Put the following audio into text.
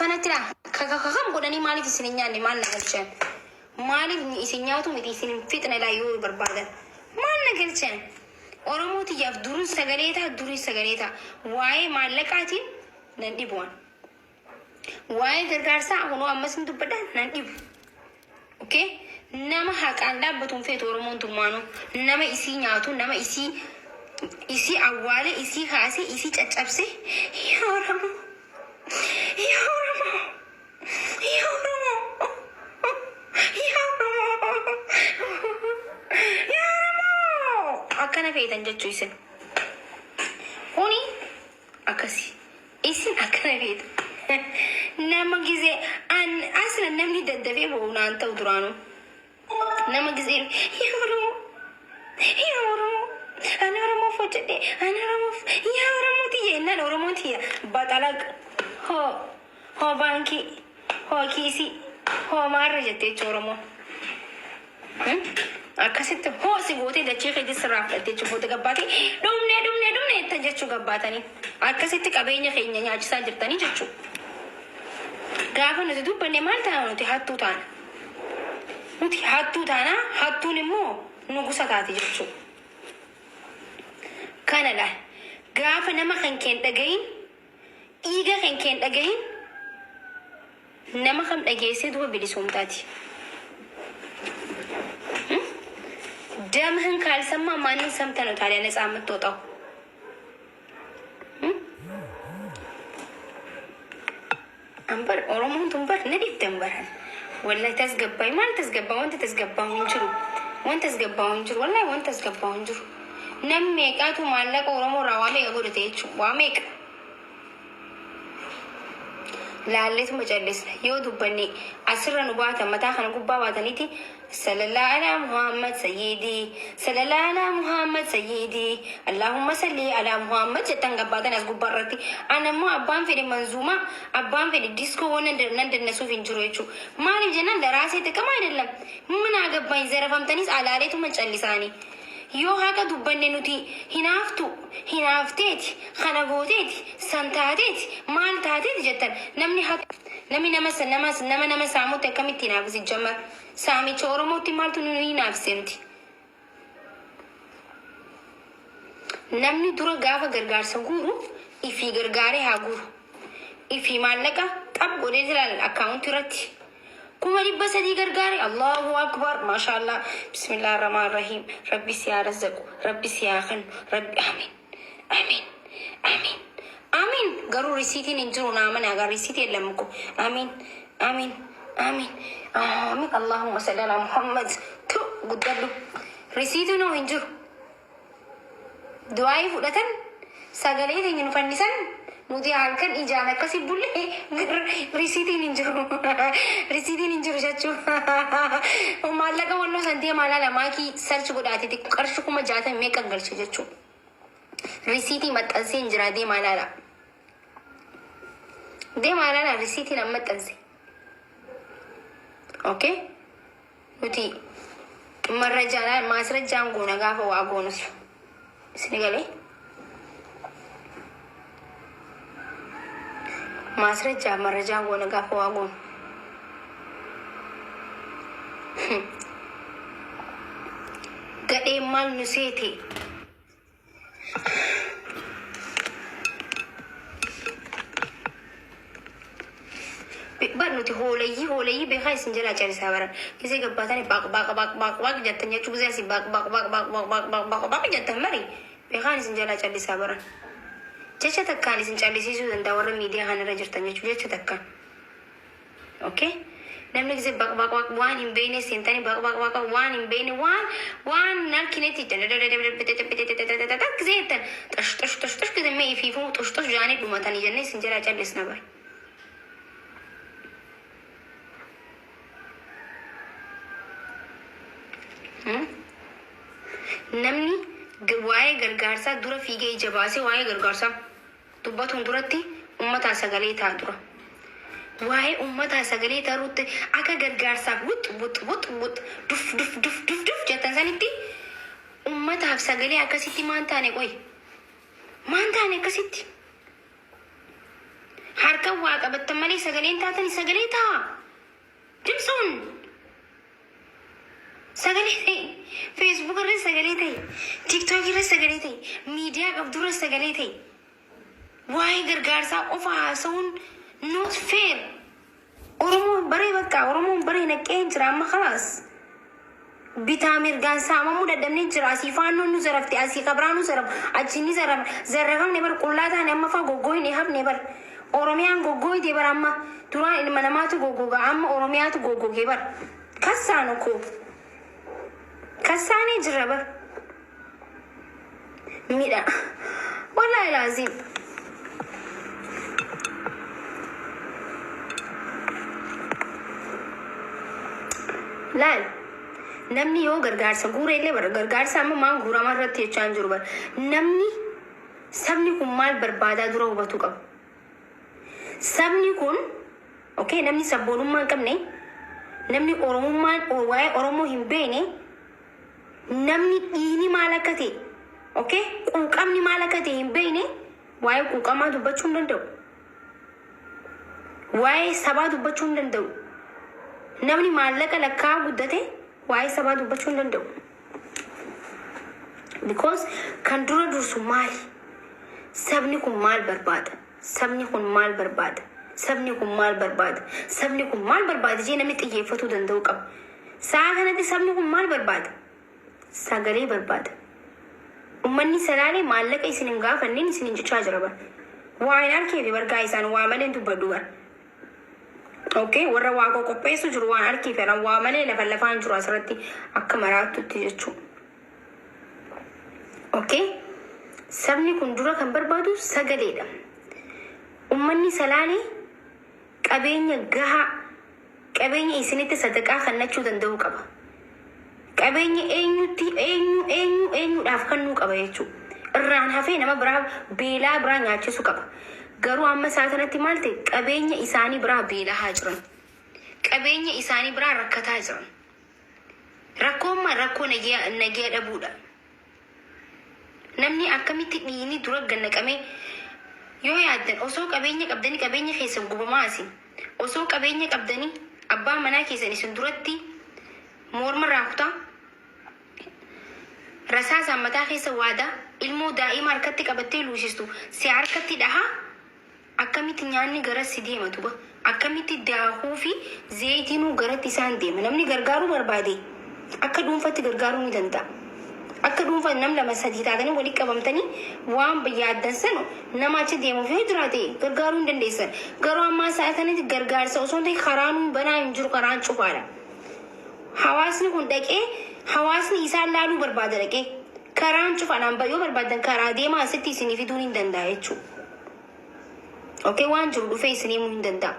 akkanatti dha kakakam godhanii maaliif isin hin nyaanne maal nagalchan maaliif isin nyaatu miti isin hin fixne laa yoo barbaadan maal nagalchan oromootiyaaf duruun sagaleeta waa'ee maallaqaatiin nan dhibuwan waa'ee gargaarsaa kunoo ammas hin dubbadhaan nan dhibu okay nama haqaan dhaabbatuun feetu oromoon tummaanu nama isii nyaatu nama isii awwaale isii kaase isii caccabse yaa oromoo akkana feetan jechuu isin kuni akkasi isin akkana feetan nama gizee asla namni daddafee bo'u naan ta'u duraanu nama gizee yaa oromoo ana oromoo fojjadhe ana oromoo yaa oromoo tiyya innaan oromoo tiyya baxalaq hoo baankii hoo kiisii hoo maarra jettee jecha oromoo akkasitti hoo si gootee dachee keessa sirraa fudhattee jechuudha gabbaatee dhumne itti jechuu gabbaatanii akkasitti qabeenya keenya nyaachisaa jirtanii jechuudha. Gaafa nuti dubbanne maal taana nuti hattuu taana. Nuti hattuu taana hattuun immoo nu gusa taati jechuudha. Kanadha gaafa nama kan keen dhagahin dhiiga kan keen dhagahin nama kam dhageessee duba bilisumtaati. ደምህን ካልሰማ ማንን ሰምተህ ነው ታዲያ ነፃ የምትወጣው? አንበር ኦሮሞን ትንበር ነዲት ደንበራል ወላሂ ተስገባኝ ማለት ተስገባ ወንተ ተስገባው እንጅሩ ወላሂ ወንተ ተስገባው እንጅሩ ነሜቃቱ ማለቀ ኦሮሞ ራዋሜ ጎደቴቹ ዋሜቅ ላለቱ መጨለስ yoo dubbanne asirra nu baata mataa kana gubbaa baataniiti sallallahu ala muhammad sayyidi allahumma salli ala muhammad jettan gabbaatan as gubbaa irratti anammoo abbaan fedhe manzuuma abbaan fedhe diskoo wannan nan dannesuuf hin jiru jechuu maaliif jennaan daraasee xiqqama አይደለም ምን አገባኝ ዘረፋምተኒስ አላሌቱ መጨልሳኒ yoo haqa dubbanne nuti hinaafteeti kana gooteeti santaateeti maal taateeti jettan namni nama saamutti akkamitti hinaafisi jammar saamicha oromootti maaltu nu hinaafise nuti namni dura gaafa gargaarsa guuru ifii gargaaree haa guuru ifii maallaqa xab godhee jilaal akkaawunti irratti kuma dhibba sadii gargaare allahu akbar maashaallah bismillahir rahmanir rahim rabbi siyaa razzaqu rabbi siyaa khan rabbi amin garuu risiitiin hin jiru naaman agar risiitii lamko amin allahumma salli ala muhammad tu guddadhu risiitii noo hin jiru du'aayi fudhatan sagalee teenya nu fannisan nuti halkan ijaan akkasi bulle risiitiin hin jiru jechuu maallaqa wannoo santee maalala maakii sarchi godhaatiti qarshi 60,000 meeqan galche jechuu risiitii maxxansee hin jira deemaalala risiitiin an maxxanse okay nuti marrajaan maasrajaan goona gaafa waa goonus isini galee ማስረጃ መረጃ ጎነ ጋፈ ዋጎን ገዴ ማል ንሴቴ ቢባኑቲ ሆለይ በኻይ ስንጀላ ጨርሳ በረ ጊዜ ገባታኒ ባቅ ጀተኛቹ ጊዜ ሲ ባቅ ጀተመሪ በኻይ ስንጀላ ጨርሳ በረ jecha takkaan isin callisiisuu danda'a warra miidiyaa kanarra jirtan jechuudha jecha takkaan okay namni gisee baq waan hin beekne seentanii baq waan hin beekne waan nalkineeti gisee jettan xosh gisee mee ifiifuu xosh jaanii dhumatanii jennee isin jalaa callisna bara namni waa'ee gargaarsaa dura fiigee ija baasee waa'ee gargaarsaa dubbatuun duratti ummataa sagalee ta'a dura waa'ee ummataa sagalee ta'utti akka gargaarsaaf wut duf jettan sanitti ummataaf sagalee akkasitti maan taane akkasitti harka waa qabattan malee sagaleen taatan sagalee taa dimsuun sagalee ta'e Facebook irra sagalee ta'e TikTok irra sagalee ta'e miidiyaa qabdura sagalee ta'e waa'ee gargaarsaa qofa haasa'uun not fair. Oromoon baree bakka Oromoon baree naqee jira amma khalaas. Bitaa mirgaan saamamuu dadhabnee jira. Asii faannoon nu zarafte asii kabraan nu zaraf achi ni zarrafamne bar qullaa taane amma faa goggooyne hafne bar Oromiyaan goggooyte bar amma duraan ilma namaatu goggoga amma Oromiyaatu goggogee bar kassaanu koo kassaanii jira bar midha wallahi laazim. Laal namni yoo gargaarsa guureellee bara gargaarsa amma maan guuramaa irratti jechaan jiru bara namni sabni kun maal barbaadaa dura hubatu qaba. Sabni kun okay namni sabboonummaa hin qabne namni oromummaan waa'ee Oromoo hin beekne namni dhiini maal akka ta'e okay quuqamni maal akka ta'e hin beekne waa'ee quuqamaa dubbachuu hin danda'u. Waa'ee sabaa dubbachuu hin danda'u. Namni maallaqa lakkaa guddate waa'ee sabaa dubbachuu hin danda'u. Because kan dura dursu maali? Sabni kun maal barbaada? Sabni kun maal barbaada? Sabni kun maal barbaada? Sabni kun maal barbaada jee namni xiyyeeffatuu danda'u qaba. Sa'a kanatti sabni kun maal barbaada? Sagalee barbaada. Uummanni salaalee maallaqa isin hin gaafanneen isin hin jechaa jira bara. Waa'een harkeefi bargaa isaan waa malee dubbadhu bara. Okay, warra waa qopheessu jiru waan harkii fe'an waa malee lafaan jiru asirratti akka maraattutti jechuudha. Okay, sabni kun dura kan barbaadu sagaleedha. Uummanni salaalee qabeenya gahaa qabeenya isinitti sadaqaa kennachuu danda'u qaba. Qabeenya eenyuudhaaf kennuu qaba jechuudha. Irraan hafee nama biraa beelaa biraa nyaachisu qaba. Garuu amma isaa kanatti maal ta'e qabeenya isaanii biraa beelahaa jiran. Qabeenya isaanii biraa rakkataa jiran. Rakkoo nagaa dhabuudha. Namni akkamitti dhiini dura gannaqamee yoo yaaddan osoo qabeenya qabdanii qabeenya keessan gubamaa asin. Osoo qabeenya qabdanii abbaa manaa keessan isin duratti morma raakutaa rasaasaan mataa keessa waadaa ilmoo daa'ima harkatti qabattee luusistu si harkatti dhahaa. Akkamitti nyaanni garatti deematu ba akkamitti daakuu fi zayitinuu garatti isaan deema. Namni gargaaruu barbaade akka dhuunfatti gargaaruu ni danda'a. Akka dhuunfatti nam lama sadii taatanii walitti qabamtanii waan yaaddan sanu nama achi deemuuf yoo jiraate gargaaruu hin dandeessan. Garuu ammaa isaa kanatti gargaarsa osoo ta'e karaan banaa hin jiru karaan cufaadha. Hawaasni kun dhaqee hawaasni isaan laaluu barbaada dhaqee karaan cufaadhaan yoo barbaadan karaa deemaa asitti isinii fiduun hin danda'a jechuudha. Okay, waan jiru dhufee isinii himuu hin danda'a.